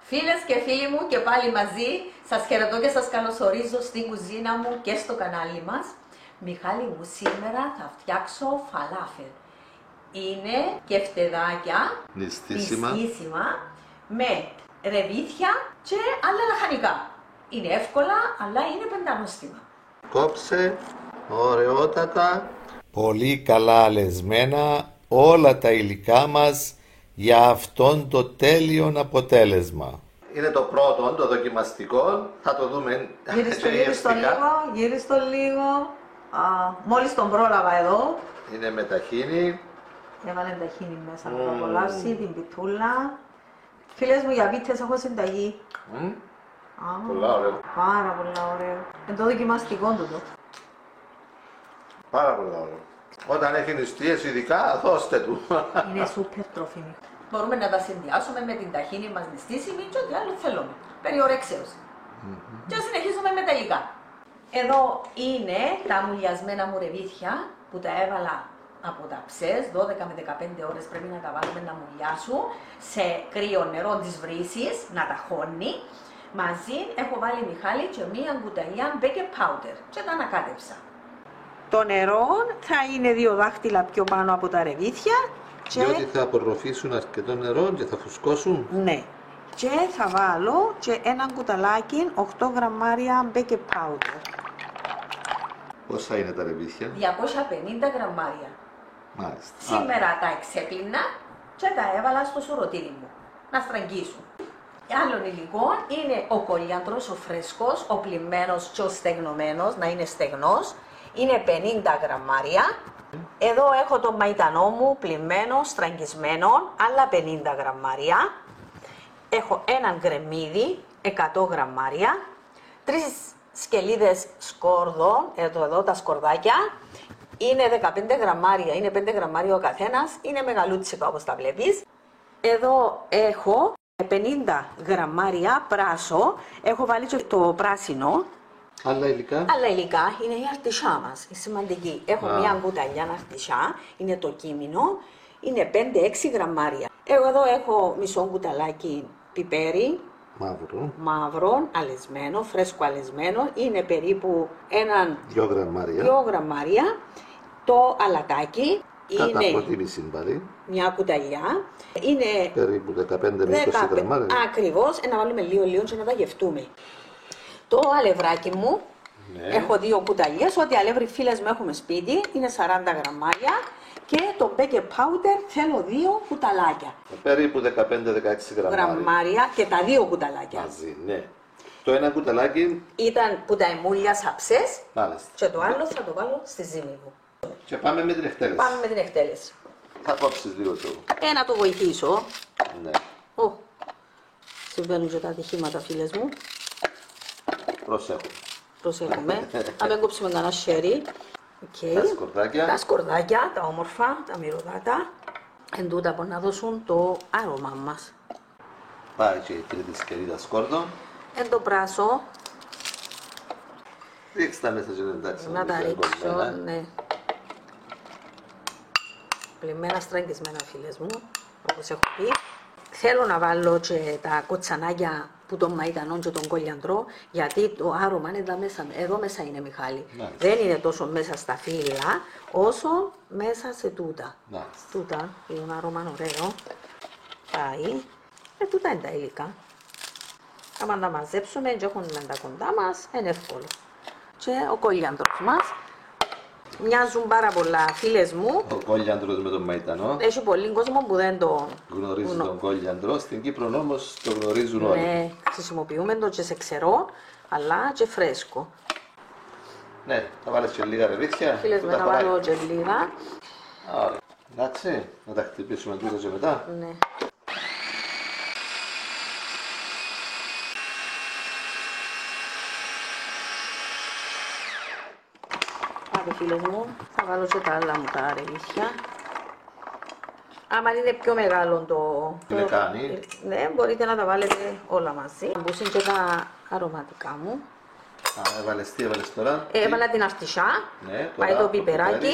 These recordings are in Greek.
Φίλες και φίλοι μου και πάλι μαζί, σας χαιρετώ και σας καλωσορίζω στην κουζίνα μου και στο κανάλι μας. Μιχάλη μου, σήμερα θα φτιάξω φαλάφελ. Είναι κεφτεδάκια, νηστίσιμα, με ρεβίθια και άλλα λαχανικά. Είναι εύκολα, αλλά είναι πεντανόστιμα. Κόψε, ωραιότατα, πολύ καλά αλεσμένα όλα τα υλικά μας για αυτόν το τέλειο αποτέλεσμα. είναι το πρώτο, το δοκιμαστικό, θα το δούμε Γύριστο λίγο. Μόλις τον πρόλαβα εδώ. Είναι με ταχίνι. Έβαλε ταχίνι μέσα να απολαύσει την πιτούλα. Φίλες μου, για βίτσες έχω συνταγή. Πολλά ωραίο. Πάρα πολλά ωραίο. Είναι το δοκιμαστικό του το. Πάρα πολλά ωραίο. Όταν έχει νηστείες ειδικά, δώστε του. Είναι σούπερ τροφίμη. Μπορούμε να τα συνδυάσουμε με την ταχίνι μας νηστίσιμη και ό,τι άλλο θέλουμε. Περί ορέξεως. Και συνεχίζουμε με τα υλικά. Εδώ είναι τα μουλιασμένα μου ρεβίθια που τα έβαλα από τα ψες, 12 με 15 ώρες πρέπει να τα βάλουμε να μουλιάσουν σε κρύο νερό της βρύσης, να τα χώνει. Μαζί έχω βάλει, Μιχάλη, και μία κουταλιά baking powder και τα ανακάτεψα. Το νερό θα είναι 2 δάχτυλα πιο πάνω από τα ρεβίθια. Διότι θα απορροφήσουν αρκετό νερό και θα φουσκώσουν. Ναι. Και θα βάλω και ένα κουταλάκι 8 γραμμάρια baking powder. Πόσα είναι τα ρεβίθια? 250 γραμμάρια. Μάλιστα. Σήμερα τα εξέπλυνα και τα έβαλα στο σουρωτήρι μου να στραγγίσουν. Άλλον υλικό είναι ο κολιάντρος, ο φρέσκος, ο πλυμμένος και ο στεγνωμένος, να είναι στεγνός. Είναι 50 γραμμάρια. Εδώ έχω το μαϊτανό μου πλυμμένο, στραγγισμένο, άλλα 50 γραμμάρια. Έχω έναν γκρεμμύδι, 100 γραμμάρια. 3 σκελίδες σκόρδων, εδώ τα σκορδάκια. Είναι 15 γραμμάρια, είναι 5 γραμμάρια ο καθένας. Είναι μεγαλούτσικα όπως τα βλέπεις. Εδώ έχω 50 γραμμάρια πράσο. Έχω βάλει και το πράσινο. Άλλα υλικά. Άλλα υλικά είναι η αρτισιά μας, η σημαντική. Έχω μια κουταλιά αρτισιά, είναι το κείμενο, είναι 5-6 γραμμάρια. Εγώ εδώ έχω μισό κουταλάκι πιπέρι, μαύρο, αλεσμένο, φρέσκο αλεσμένο, είναι περίπου 2 γραμμάρια. Το αλατάκι κατά είναι προτίμηση πάλι. Μια κουταλιά, είναι περίπου 15 με 20 γραμμάρια. Ακριβώς, να βάλουμε λίγο και να τα γευτούμε. Το αλευράκι μου, έχω 2 κουταλιές, ό,τι αλεύρι φίλες μου έχουμε σπίτι, είναι 40 γραμμάρια και το baking powder θέλω 2 κουταλάκια. Περίπου 15-16 γραμμάρια και τα 2 κουταλάκια. Μαζί, ναι. Το ένα κουταλάκι ήταν που τα εμούλιασα ψες και το άλλο Ναι. θα το βάλω στη ζύμη μου. Και πάμε με την εκτέλεση. Πάμε με την εκτέλεση. Θα κόψεις λίγο το. Να το βοηθήσω. Ναι. Συμβαίνουν και τα ατυχήματα, φίλες μου. Προσέχουμε. Να μην κόψουμε κανένα σέρι. Τα σκορδάκια. Τα σκορδάκια, τα όμορφα, τα μυρωδάτα. Εν τούτα που να δώσουν το άρωμα μας. Πάει και η τρίτη σκελίδα σκόρδο. Εν το πράσο. Ρίξτε τα μέσα και εντάξει. Να τα ρίξω, ναι. Πλημμένα στραγγισμένα, φίλες μου, όπως έχω πει. Θέλω να βάλω και τα κοτσανάκια που τον μαϊτανό και τον κολιαντρό, γιατί το άρωμα είναι εδώ μέσα είναι, Μιχάλη. Δεν είναι τόσο μέσα στα φύλλα, όσο μέσα σε τούτα. Τούτα είναι ένα άρωμα ωραίο. Πάει. Τούτα είναι τα υλικά. Άμα τα μαζέψουμε και έχουμε τα κοντά μας, είναι εύκολο. Και ο κολιαντρός μας. Μοιάζουν πάρα πολλά, φίλες μου. Ο κόλιαντρος με τον μαϊτανό. Έχει πολύ κόσμο που δεν τον γνωρίζει τον κόλιαντρο. Στην Κύπρο όμως το γνωρίζουν όλοι. Ναι, χρησιμοποιούμε το και σε ξερό, αλλά και φρέσκο. Ναι, θα βάλεις και λίγα ρεβίθια. Φίλες μου, να βάλω και λίγα. Ωραία. Εντάξει, να τα χτυπήσουμε τούτα και μετά. Ναι. Άντε, φίλες μου, θα βάλω και τα άλλα μου τα ρεβίθια. Άμα είναι πιο μεγάλο το λεκάνι, ναι, μπορείτε να τα βάλετε όλα μαζί. Μπούσουν και τα αρωματικά μου. Έβαλες τι έβαλες τώρα? Έβαλα την αρτισιά, ναι, πάει το πιπεράκι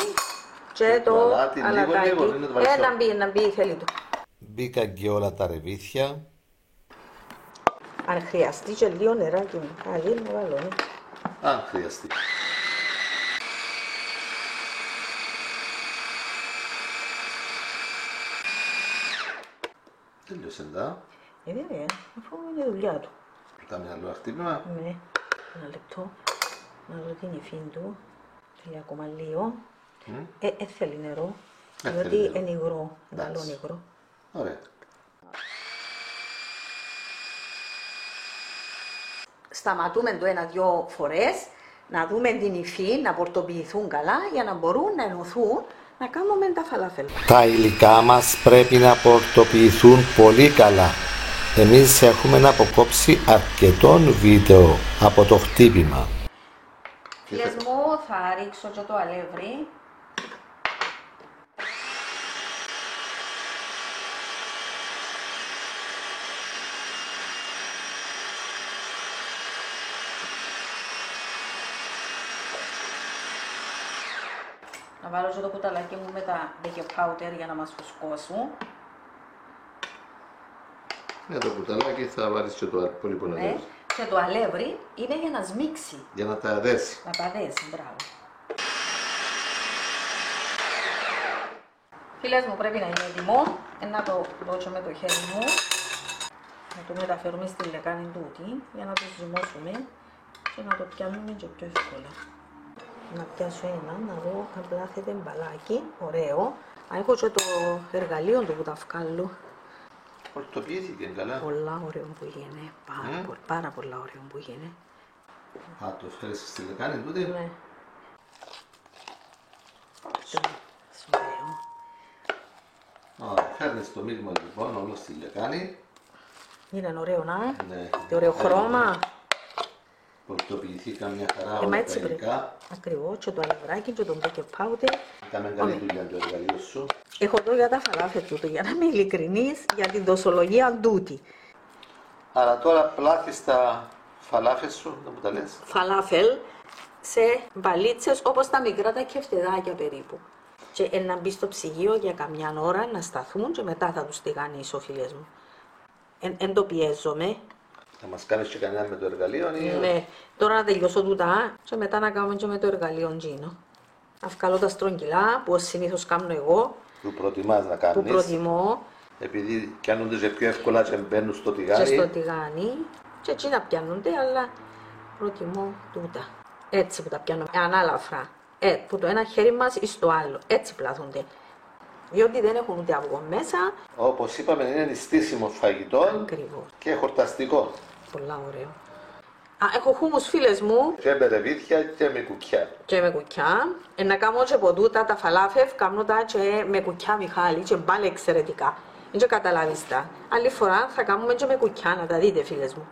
και το αλατάκι. Να μπει θέλει το. Μπήκαν και όλα τα ρεβίθια. Αν χρειαστεί και λίγο νεράκι μου, καλή να βάλω. Αν χρειαστεί. Τέλειωσε τα. Βέβαια, αφού είναι η δουλειά του. Κάμε άλλο χτύπημα. Ναι, ένα λεπτό. Να δω την υφή του. Θέλει ακόμα λίγο. Θέλει νερό, διότι νερό. είναι υγρό, Εντάξει. καλό υγρό. Ωραία. Σταματούμε το ένα-δυο φορές, να δούμε την υφή, να πορτοποιηθούν καλά, για να μπορούν να ενωθούν, να κάνουμε τα φαλάφελ. Τα υλικά μας πρέπει να πορτοποιηθούν πολύ καλά. Εμείς έχουμε αποκόψει αρκετών βίντεο από το χτύπημα. Φίλες μου, θα ρίξω και το αλεύρι. Να βάλω και το κουταλάκι μου με τα baking powder για να μας φουσκώσουν. Για το κουταλάκι θα βάλεις και το υπόλοιπο Ναι. νερό. Και το αλεύρι είναι για να σμίξει, Για να τα δέσει. να τα δέσει, μπράβο. Φίλες μου, πρέπει να είναι έτοιμο. Να το δώσω με το χέρι μου. Να το μεταφέρουμε στη λεκάνη τούτη για να το ζυμώσουμε και να το πιάνουμε και πιο εύκολα. Να πιάσω ένα, να δω αν πλάθεται μπαλάκι, ωραίο. Αν έχω και το εργαλείο του που τα βγάλω. Πορτοποιήθηκε καλά. Πολλά ωραίο που γίνει, πάρα πολλά ωραίο που γίνει. Α, το φέρεις στη λεκάνη τούτη. Ναι. Ωραίο. Ωραία, φέρνεις το μείγμα λοιπόν όλο στη λεκάνη. Είναι ωραίο, να. Ναι. Τι ωραίο χρώμα. Πορτοποιηθήκα μια χαρά Μα όλα τα έτσι πρέπει. υλικά. Ακριβώς, και το αλευράκι και το baking powder. Κάμε καλή δουλειά το εργαλείο σου. Έχω εδώ για τα φαλάφελ τούτο, για να είμαι ειλικρινής, για την δοσολογία τούτη. Άρα τώρα πλάθεις τα φαλάφες σου, να μου τα λες. Φαλάφελ σε μπαλίτσες όπως τα μικρά τα κεφτεδάκια περίπου. Και να μπει στο ψυγείο για καμιά ώρα να σταθούν και μετά θα τους τηγανίσω, φίλες μου. Εν το πιέζομαι. Θα μας κάνεις και κανένα με το εργαλείο ή... Ναι, τώρα να τελειώσω τούτα και μετά να κάνουμε και με το εργαλείο τζίνο. Να βγάλω τα στρογγυλά που συνήθως κάνω εγώ, Που προτιμάς να που κάνεις. προτιμώ Επειδή πιάνονται και πιο εύκολα και μπαίνουν στο και τηγάνι. στο τηγάνι. Και έτσι να πιάνονται, αλλά προτιμώ τούτα. Έτσι που τα πιάνω, ανάλαφρα. Που το ένα χέρι μας ή στο άλλο. Έτσι πλάθονται. Διότι δεν έχουν ούτε αυγό μέσα. Όπως είπαμε είναι νηστίσιμο φαγητό Ακριβώς. και χορταστικό. Πολλά ωραίο. Έχω χούμους, φίλες μου, Και με ρεβίθια και με κουκιά. και με κουκιά. Να κάνω και από τούτα τα φαλάφελ, κάνω τα και με κουκιά Μιχάλη και πάλι εξαιρετικά. Δεν καταλάβεις τα. Άλλη φορά θα κάνουμε και με κουκιά, να τα δείτε, φίλες μου.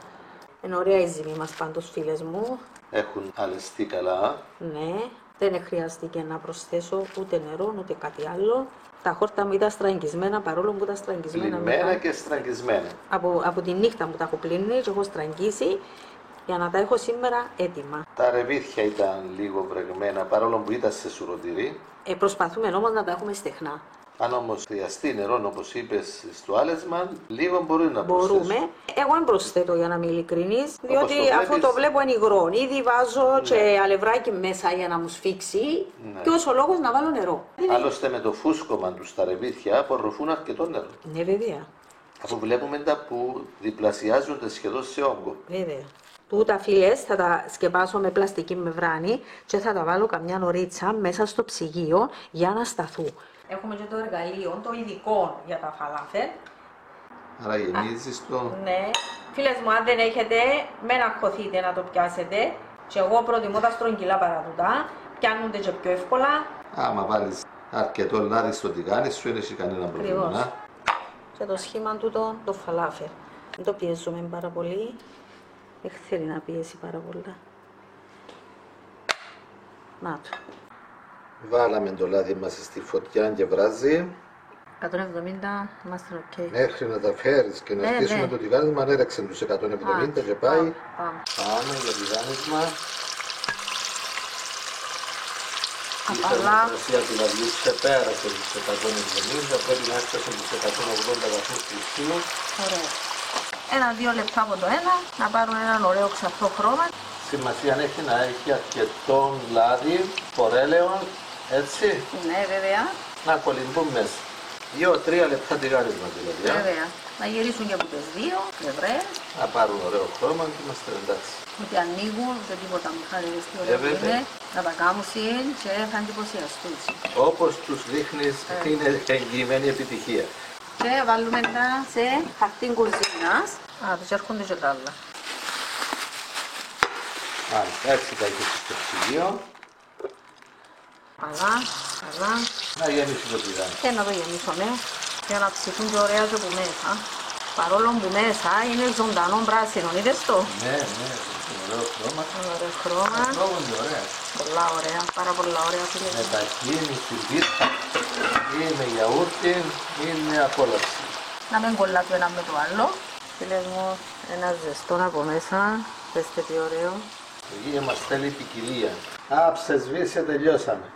Είναι ωραία η ζύμη μας πάντως, φίλες μου. Έχουν αλεστεί καλά. Ναι, δεν χρειάστηκε να προσθέσω ούτε νερό ούτε κάτι άλλο. Τα χόρτα μου ήταν στραγγισμένα, παρόλο που ήταν στραγγισμένα Πλυμμένα μετά. και στραγγισμένα. Από τη νύχτα μου τα έχω πλύνει και έχω στραγγίσει για να τα έχω σήμερα έτοιμα. Τα ρεβίθια ήταν λίγο βρεγμένα παρόλο που ήταν σε σουρωτήρι. Προσπαθούμε όμως να τα έχουμε στεγνά. Αν όμως χρειαστεί νερό όπως είπες στο άλεσμα, λίγο μπορεί να προσθέσουμε. Μπορούμε. Εγώ δεν προσθέτω για να είμαι ειλικρινής, διότι το αφού βλέπεις. το βλέπω είναι υγρό. Ήδη βάζω και αλευράκι μέσα για να μου σφίξει και ως ο λόγος να βάλω νερό. Άλλωστε με το φούσκωμα του στα ρεβίθια απορροφούν αρκετό νερό. Ναι, βέβαια. Αφού βλέπουμε τα που διπλασιάζονται σχεδόν σε όγκο. Βέβαια. Τούτα, φίλες, θα τα σκεπάσω με πλαστική μεμβράνη και θα τα βάλω καμιά ωρίτσα μέσα στο ψυγείο για να σταθούν. Έχουμε και το εργαλείο, το ειδικό για τα φαλάφελ. Άρα γεμίζεις το... Ναι. Φίλες μου, αν δεν έχετε, μην αγχωθείτε να το πιάσετε. Και εγώ προτιμώ τα στρογγυλά παρά τούτα. Πιάνονται και πιο εύκολα. Άμα βάλεις αρκετό λάδι στο τηγάνι σου, δεν έχει κανένα πρόβλημα. Ακριβώς. Και το σχήμα τούτο, το φαλάφελ. Δεν το πιέζουμε πάρα πολύ. Δεν θέλει να πιέσει πάρα πολλά. Να το. Βάλαμε το λάδι μας στη φωτιά και βράζει. 170 είμαστε οκ. Μέχρι να τα φέρεις και να Ναι, στήσουμε ναι. το τηγάνισμα, ανέρεξε τους 170 και πάει. Πάμε. Πάμε για τηγάνισμα. Η Απαλά. θερμοκρασία του λαδιού ξεπέρασε τους 170, πρέπει να έφτασε τους 180 βαθμούς Κελσίου. Ωραία. 1-2 λεπτά από το ένα, να πάρουν έναν ωραίο ξαφρό χρώμα. Σημασία έχει να έχει αρκετό λάδι, φορέλαιο, έτσι, Ναι, βέβαια. να κολυμπούν μέσα. 2-3 λεπτά τηγάρισμα δηλαδή. Βέβαια. Να γυρίσουν και από τις δύο πλευρές. Να πάρουν ωραίο χρώμα και είμαστε εντάξει. Ότι ανοίγουν, ούτε τίποτα Μιχάλη, τι ωραίο που βέβαια. είναι. Να τα κάνουν και θα εντυπωσιαστούν. Όπως τους δείχνεις, είναι εγγυημένη επιτυχία. Και βάλουμε τα σε χαρτί κουζίνας. Α, τους έρχονται και τα άλλα. Μάλιστα, έτσι τα έχεις στο ψυγείο. Καλά, καλά. Να γεμίσει το τηγάνι. Και να το γεμίσουμε για να ψηθούν και ωραία και από μέσα. Παρόλο που μέσα είναι ζωντανό πράσινο, είδες το? Ναι, ναι, είναι ωραίο χρώμα. Ωραίο χρώμα. Λόγω είναι ωραία. Πολλά ωραία, πάρα πολλά ωραία φίλε. Με ταχίνι, στη βίτα ή με γιαούρτι είναι απόλαυση. Να μην κολλά το ένα με το άλλο. Φίλες μου, ένα ζεστό από μέσα. Δέστε τι ωραίο. Εκεί μας θέλει ποικιλία. Άψε, σβήσε, τελειώσαμε.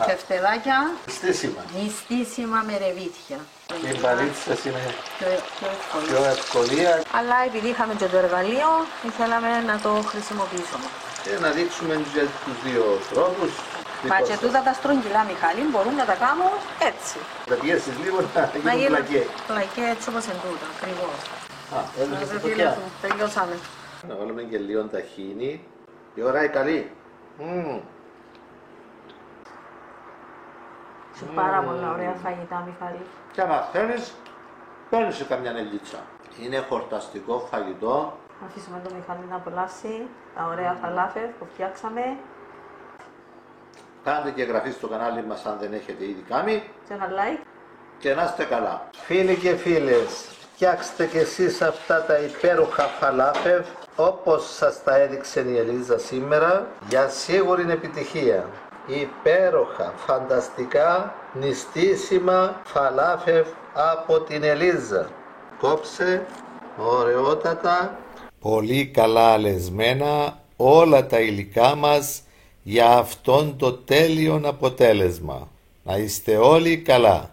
Και φτεδάκια, Στήσιμα. νηστίσιμα με ρεβίτια. Και οι μπαρίτσες είναι Πιο εύκολο. πιο ευκολία Αλλά επειδή είχαμε και το εργαλείο, ήθελαμε να το χρησιμοποιήσουμε. και να δείξουμε και τους δύο τρόπους. Μα και τούτα τα στρογγυλά, Μιχάλη, μπορούν να τα κάνουν έτσι. Να πιέσεις λίγο να γίνουν πλακέ. πλακέ έτσι όπως εν τούτα, ακριβώς. Α, έβγαλες τα Φίλε φωτιά. μου, τελειώσαμε. Να βάλουμε και λίγο ταχίνι. Η ώρα είναι καλή. Σε πάρα πολλά ωραία φαγητά, Μιχάλη. Και άμα θέλεις, παίρνεις σε καμιά νελίτσα. Είναι χορταστικό φαγητό. Αφήσουμε τον Μιχάλη να απολαύσει τα ωραία φαλάφελ που φτιάξαμε. Κάντε και εγγραφή στο κανάλι μας αν δεν έχετε ήδη κάνει. Και ένα like. Και να είστε καλά. Φίλοι και φίλες, φτιάξτε και εσείς αυτά τα υπέροχα φαλάφελ όπως σας τα έδειξε η Ελίζα σήμερα για σίγουρη επιτυχία. Υπέροχα, φανταστικά, νηστίσιμα φαλάφελ από την Ελίζα. Κόψε, ωραιότατα. Πολύ καλά αλεσμένα όλα τα υλικά μας για αυτόν το τέλειο αποτέλεσμα. Να είστε όλοι καλά.